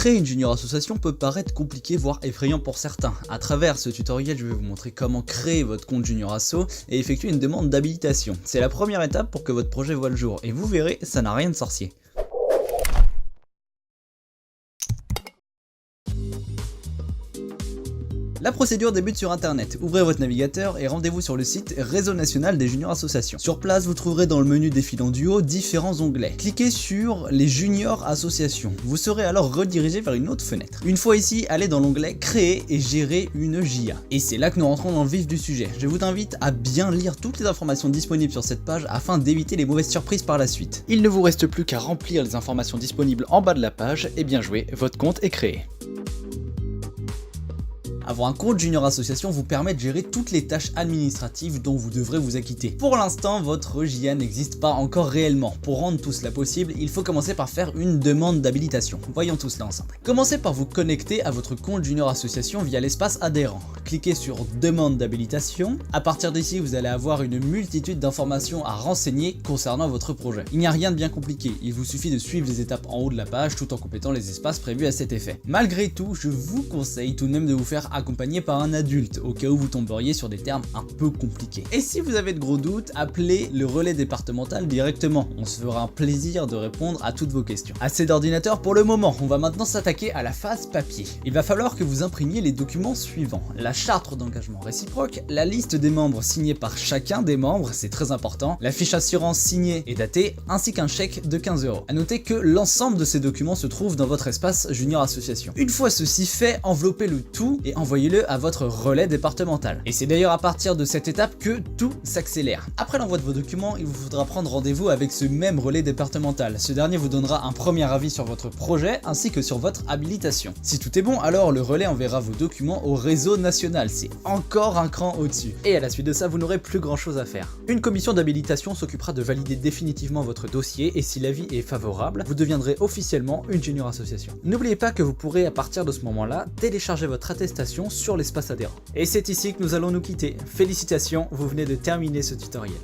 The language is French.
Créer une junior association peut paraître compliqué voire effrayant pour certains. À travers ce tutoriel, je vais vous montrer comment créer votre compte junior asso et effectuer une demande d'habilitation. C'est la première étape pour que votre projet voie le jour et vous verrez, ça n'a rien de sorcier. La procédure débute sur internet, ouvrez votre navigateur et rendez-vous sur le site Réseau National des Juniors Associations. Sur place, vous trouverez dans le menu défilant du haut différents onglets. Cliquez sur les Juniors Associations, vous serez alors redirigé vers une autre fenêtre. Une fois ici, allez dans l'onglet Créer et gérer une JA. Et c'est là que nous rentrons dans le vif du sujet. Je vous invite à bien lire toutes les informations disponibles sur cette page afin d'éviter les mauvaises surprises par la suite. Il ne vous reste plus qu'à remplir les informations disponibles en bas de la page et bien joué, votre compte est créé. Avoir un compte junior association vous permet de gérer toutes les tâches administratives dont vous devrez vous acquitter. Pour l'instant, votre JA n'existe pas encore réellement. Pour rendre tout cela possible, il faut commencer par faire une demande d'habilitation. Voyons tout cela ensemble. Commencez par vous connecter à votre compte junior association via l'espace adhérent. Cliquez sur demande d'habilitation. À partir d'ici, vous allez avoir une multitude d'informations à renseigner concernant votre projet. Il n'y a rien de bien compliqué, il vous suffit de suivre les étapes en haut de la page tout en complétant les espaces prévus à cet effet. Malgré tout, je vous conseille tout de même de vous faire accompagné par un adulte, au cas où vous tomberiez sur des termes un peu compliqués. Et si vous avez de gros doutes, appelez le relais départemental directement, on se fera un plaisir de répondre à toutes vos questions. Assez d'ordinateur pour le moment, on va maintenant s'attaquer à la phase papier. Il va falloir que vous imprimiez les documents suivants: la charte d'engagement réciproque, la liste des membres signée par chacun des membres, c'est très important, la fiche assurance signée et datée, ainsi qu'un chèque de 15 €. A noter que l'ensemble de ces documents se trouve dans votre espace junior association. Une fois ceci fait, enveloppez le tout et envoyez-le à votre relais départemental. Et c'est d'ailleurs à partir de cette étape que tout s'accélère. Après l'envoi de vos documents, il vous faudra prendre rendez-vous avec ce même relais départemental. Ce dernier vous donnera un premier avis sur votre projet ainsi que sur votre habilitation. Si tout est bon, alors le relais enverra vos documents au réseau national. C'est encore un cran au-dessus. Et à la suite de ça, vous n'aurez plus grand chose à faire. Une commission d'habilitation s'occupera de valider définitivement votre dossier et si l'avis est favorable, vous deviendrez officiellement une junior association. N'oubliez pas que vous pourrez à partir de ce moment-là télécharger votre attestation sur l'espace adhérent. Et c'est ici que nous allons nous quitter. Félicitations, vous venez de terminer ce tutoriel.